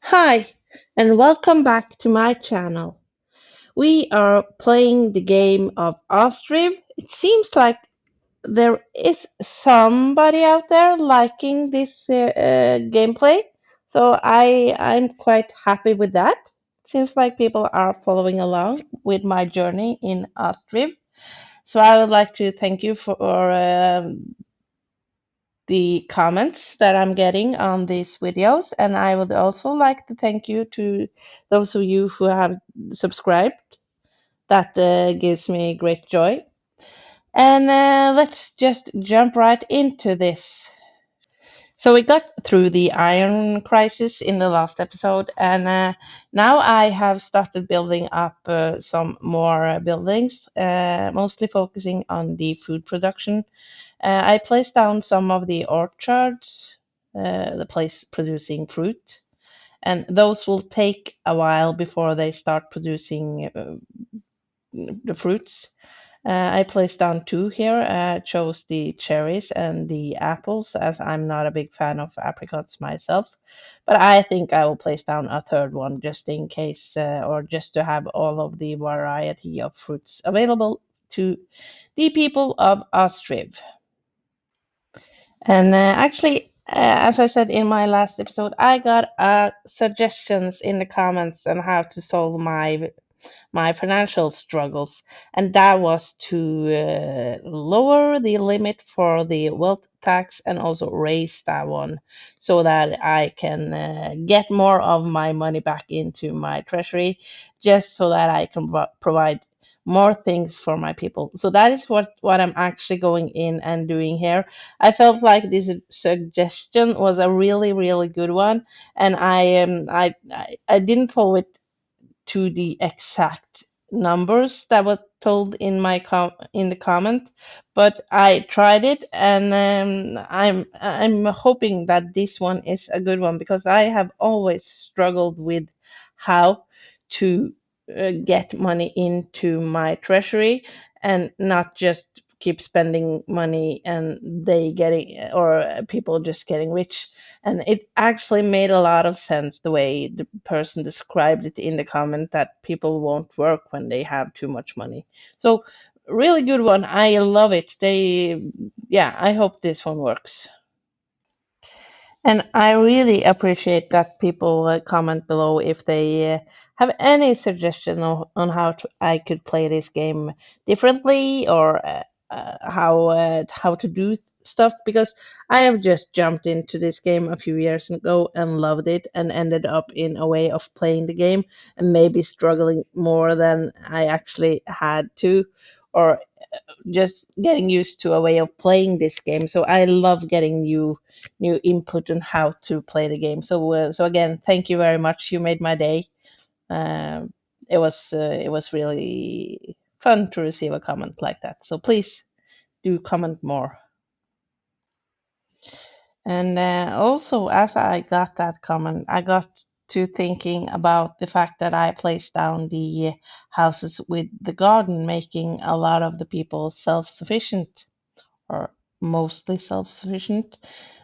Hi, and welcome back to my channel. We are playing the game of Ostriv. It seems like there is somebody out there liking this gameplay, so I'm quite happy with that. Seems like people are following along with my journey in Ostriv. So I would like to thank you for the comments that I'm getting on these videos. And I would also like to thank you to those of you who have subscribed. That gives me great joy. And let's just jump right into this. So we got through the iron crisis in the last episode, and now I have started building up some more buildings, mostly focusing on the food production. I placed down some of the orchards, the place producing fruit, and those will take a while before they start producing the fruits. I placed down two here, chose the cherries and the apples, as I'm not a big fan of apricots myself. But I think I will place down a third one just in case, or just to have all of the variety of fruits available to the people of Ostriv. And actually, as I said in my last episode, I got suggestions in the comments on how to solve my financial struggles, and that was to lower the limit for the wealth tax and also raise that one so that I can get more of my money back into my treasury, just so that I can provide more things for my people. So that is what I'm actually going in and doing here. I felt like this suggestion was a really good one, and I didn't follow it to the exact numbers that were told in in the comment, but I tried it, and I'm hoping that this one is a good one because I have always struggled with how to get money into my treasury and not just keep spending money and they getting or people just getting rich. And it actually made a lot of sense the way the person described it in the comment, that people won't work when they have too much money. So really good one. I love it. Yeah, I hope this one works. And I really appreciate that people comment below if they have any suggestion on I could play this game differently, or how to do stuff, because I have just jumped into this game a few years ago and loved it and ended up in a way of playing the game and maybe struggling more than I actually had to, or just getting used to a way of playing this game. So I love getting new input on how to play the game. So again, thank you very much. You made my day. Um, it was really fun to receive a comment like that. So please do comment more. And also, as I got that comment, I got to thinking about the fact that I placed down the houses with the garden, making a lot of the people self-sufficient, or mostly self-sufficient.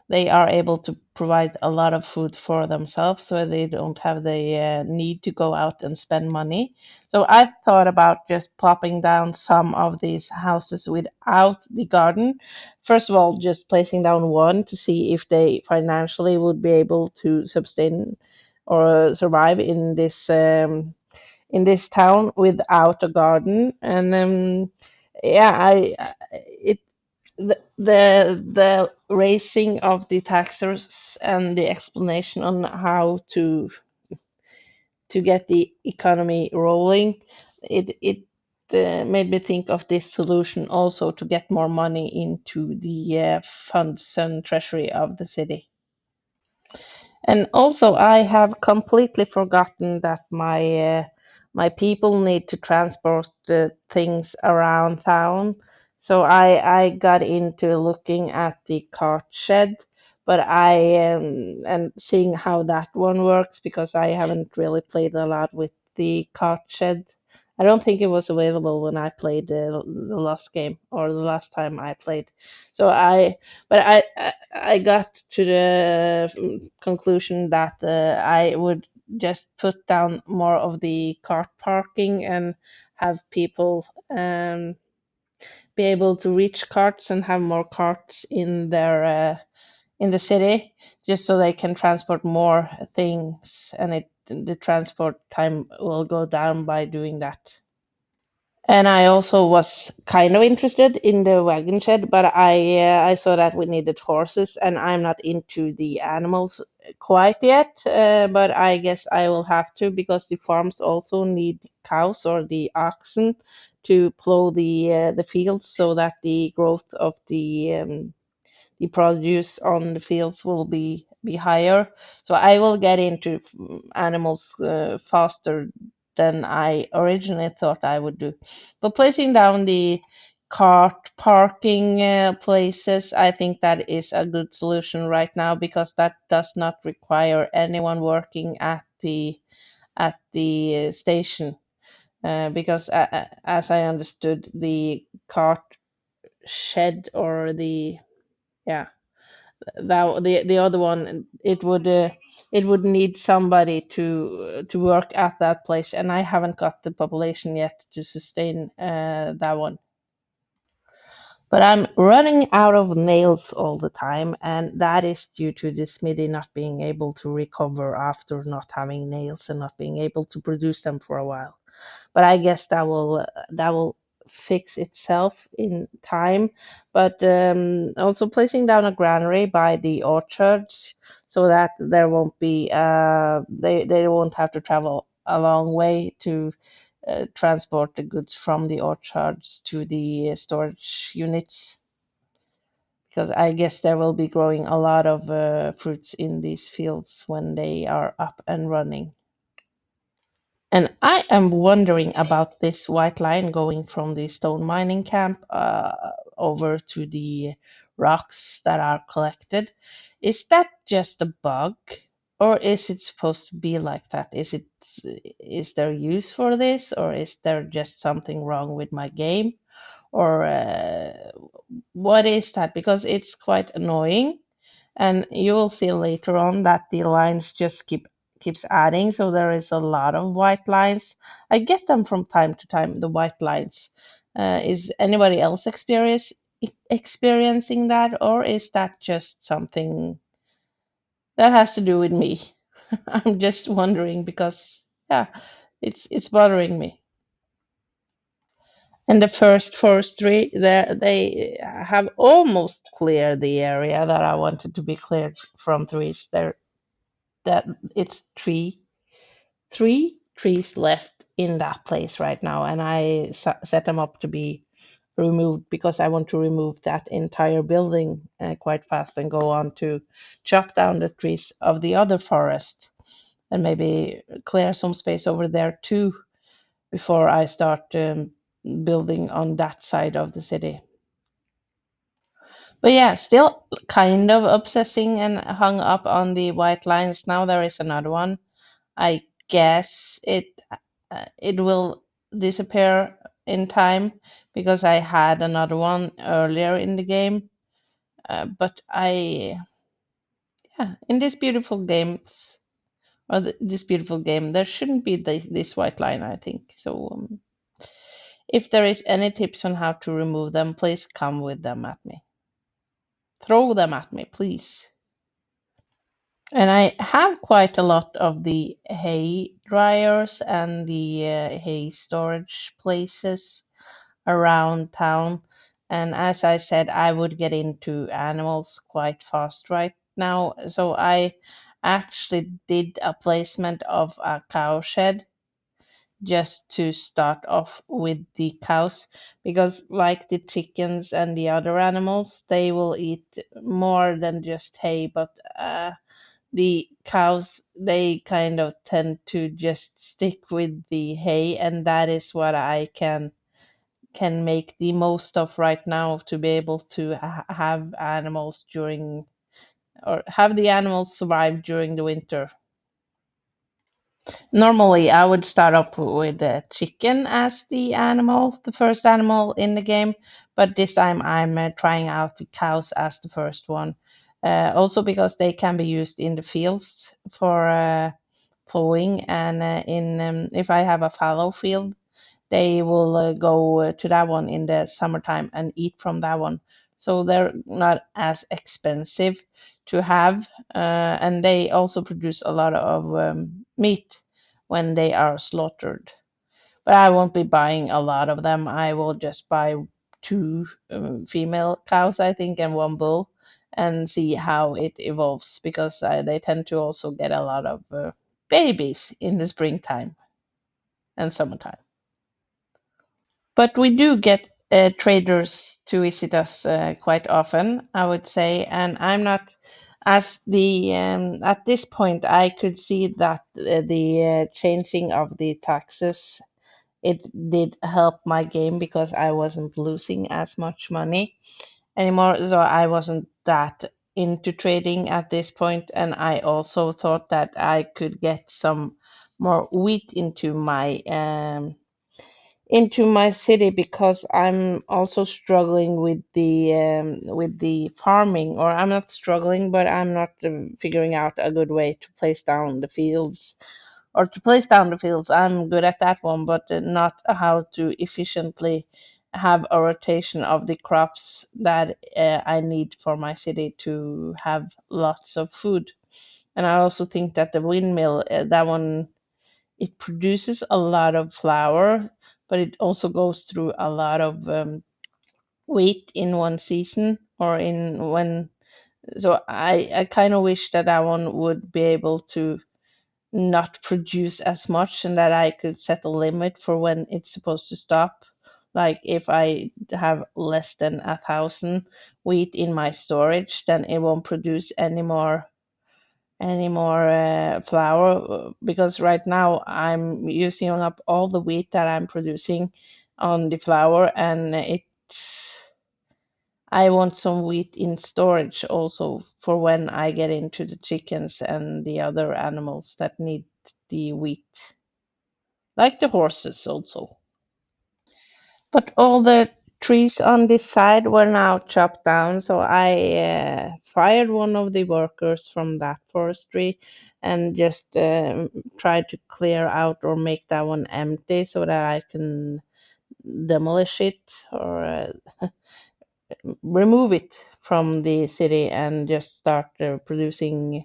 They are able to provide a lot of food for themselves, so they don't have the need to go out and spend money. So I thought about just plopping down some of these houses without the garden. First of all, just placing down one to see if they financially would be able to sustain or survive in this town without a garden. And yeah, it the raising of the taxes and the explanation on how to get the economy rolling, it made me think of this solution also to get more money into the funds and treasury of the city. And also, I have completely forgotten that my people need to transport the things around town. So I got into looking at the cart shed, but and seeing how that one works, because I haven't really played a lot with the cart shed. I don't think it was available when I played the last game or the last time I played. So I got to the conclusion that I would just put down more of the cart parking and have people be able to reach carts and have more carts in their in the city, just so they can transport more things, and the transport time will go down by doing that. And I also was kind of interested in the wagon shed, but I saw that we needed horses, and I'm not into the animals quite yet. But I guess I will have to, because the farms also need cows or the oxen to plow the fields, so that the growth of the produce on the fields will be higher. So I will get into animals faster than I originally thought I would do. But placing down the cart parking places, I think that is a good solution right now, because that does not require anyone working at the station. Because as I understood, the cart shed, or the yeah, that the other one, it would need somebody to work at that place, and I haven't got the population yet to sustain that one. But I'm running out of nails all the time, and that is due to the smithy not being able to recover after not having nails and not being able to produce them for a while. But I guess that will fix itself in time. But also placing down a granary by the orchards, so that there won't be they won't have to travel a long way to transport the goods from the orchards to the storage units, because I guess there will be growing a lot of fruits in these fields when they are up and running. And I am wondering about this white line going from the stone mining camp over to the rocks that are collected. Is that just a bug, or is it supposed to be like that? Is there use for this, or is there just something wrong with my game, or what is that? Because it's quite annoying, and you will see later on that the lines just keeps adding, so there is a lot of white lines. I get them from time to time, the white lines. Is anybody else experiencing that, or is that just something that has to do with me? I'm just wondering, because yeah, it's bothering me. And the first forestry there, they have almost cleared the area that I wanted to be cleared from trees. There, that it's three trees left in that place right now, and I set them up to be removed, because I want to remove that entire building quite fast, and go on to chop down the trees of the other forest, and maybe clear some space over there too, before I start building on that side of the city. But yeah, still kind of obsessing and hung up on the white lines. Now there is another one. I guess it will disappear in time, because I had another one earlier in the game. But yeah, in this beautiful games, or this beautiful game, there shouldn't be this white line, I think. So if there is any tips on how to remove them, please come with them at me. Throw them at me, please. And I have quite a lot of the hay dryers and the hay storage places around town. And as I said, I would get into animals quite fast right now. So I actually did a placement of a cow shed, just to start off with the cows, because like the chickens and the other animals, they will eat more than just hay. But the cows, they kind of tend to just stick with the hay, and that is what I can make the most of right now, to be able to have animals during, or have the animals survive during the winter. Normally, I would start up with the chicken as the animal, the first animal in the game, but this time I'm trying out the cows as the first one. Also because they can be used in the fields for plowing, and in if I have a fallow field, they will go to that one in the summertime and eat from that one. So they're not as expensive to have, and they also produce a lot of meat when they are slaughtered. But I won't be buying a lot of them. I will just buy two female cows, I think, and one bull, and see how it evolves because they tend to also get a lot of babies in the springtime and summertime. But we do get traders to visit us quite often, I would say, and I'm not as the at this point I could see that the changing of the taxes it did help my game because I wasn't losing as much money anymore, so I wasn't that into trading at this point, and I also thought that I could get some more wheat into my city because I'm also struggling with the farming, or I'm not struggling, but I'm not figuring out a good way to place down the fields or to place down the fields. I'm good at that one, but not how to efficiently have a rotation of the crops that I need for my city to have lots of food. And I also think that the windmill, that one it produces a lot of flour, but it also goes through a lot of wheat in one season or in when. So I kind of wish that that one would be able to not produce as much and that I could set a limit for when it's supposed to stop. Like if I have less than 1,000 wheat in my storage, then it won't produce any more flour because right now I'm using up all the wheat that I'm producing on the flour, and I want some wheat in storage also for when I get into the chickens and the other animals that need the wheat, like the horses also. But all the trees on this side were now chopped down, so I fired one of the workers from that forestry and just tried to clear out or make that one empty so that I can demolish it or remove it from the city and just start producing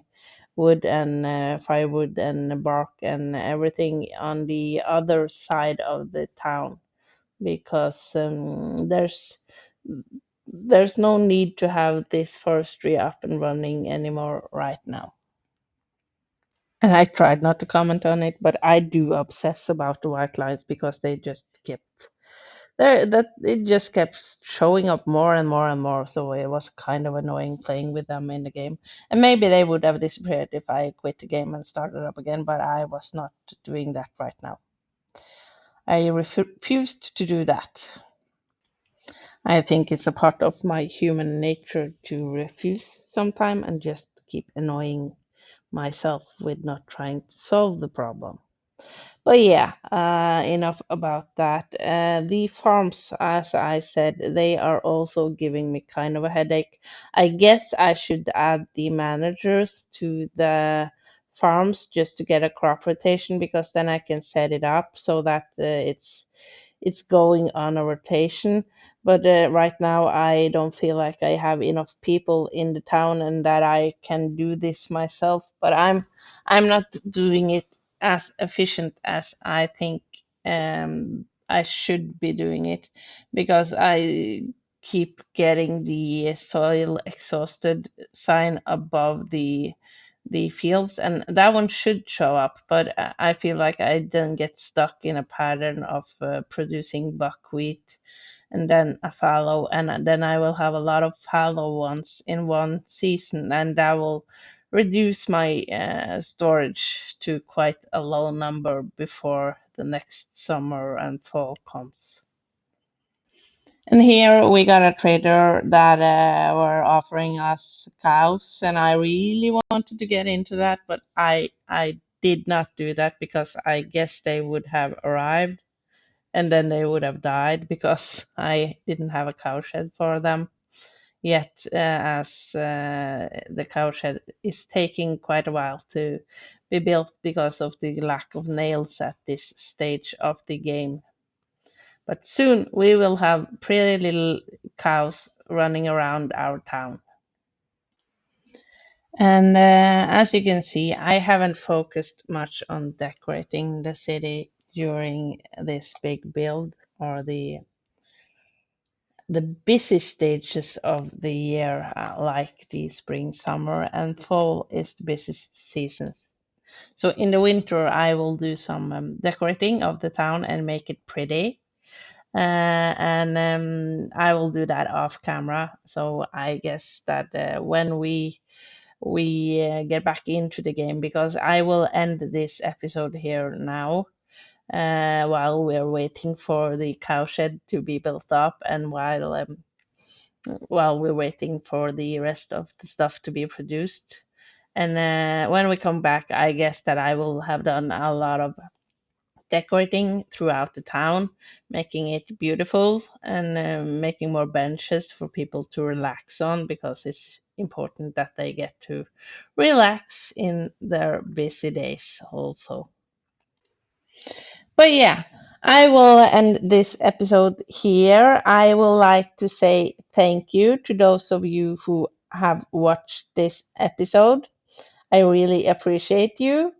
wood and firewood and bark and everything on the other side of the town because there's no need to have this forestry up and running anymore right now. And I tried not to comment on it, but I do obsess about the white lines because they just kept there that it just kept showing up more and more and more. So it was kind of annoying playing with them in the game. And maybe they would have disappeared if I quit the game and started up again, but I was not doing that right now. I refused to do that. I think it's a part of my human nature to refuse sometime and just keep annoying myself with not trying to solve the problem. But yeah, enough about that. The farms, as I said, they are also giving me kind of a headache. I guess I should add the managers to the farms just to get a crop rotation because then I can set it up so that it's going on a rotation. But right now, I don't feel like I have enough people in the town and that I can do this myself. But I'm not doing it as efficient as I think I should be doing it because I keep getting the soil exhausted sign above the fields, and that one should show up, but I feel like I didn't get stuck in a pattern of producing buckwheat and then a fallow, and then I will have a lot of fallow ones in one season, and that will reduce my storage to quite a low number before the next summer and fall comes. And here we got a trader that were offering us cows, and I really wanted to get into that, but I did not do that because I guess they would have arrived and then they would have died because I didn't have a cowshed for them yet, as the cowshed is taking quite a while to be built because of the lack of nails at this stage of the game. But soon we will have pretty little cows running around our town. And as you can see, I haven't focused much on decorating the city during this big build or the busy stages of the year, like the spring, summer, and fall is the busiest seasons. So in the winter, I will do some decorating of the town and make it pretty. And I will do that off camera. So I guess that when we get back into the game, because I will end this episode here now, while we're waiting for the cowshed to be built up, and while we're waiting for the rest of the stuff to be produced. And when we come back, I guess that I will have done a lot of decorating throughout the town, making it beautiful and making more benches for people to relax on, because it's important that they get to relax in their busy days also. But yeah, I will end this episode here. I would like to say thank you to those of you who have watched this episode. I really appreciate you.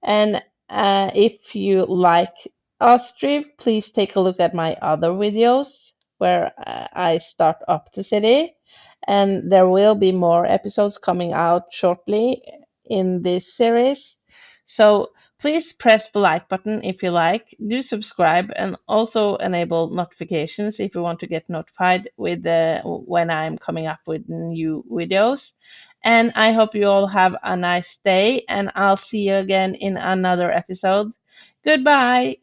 And if you like Ostriv, please take a look at my other videos where I start up the city. And there will be more episodes coming out shortly in this series. So please press the like button if you like. Do subscribe and also enable notifications if you want to get notified with when I'm coming up with new videos. And I hope you all have a nice day, and I'll see you again in another episode. Goodbye.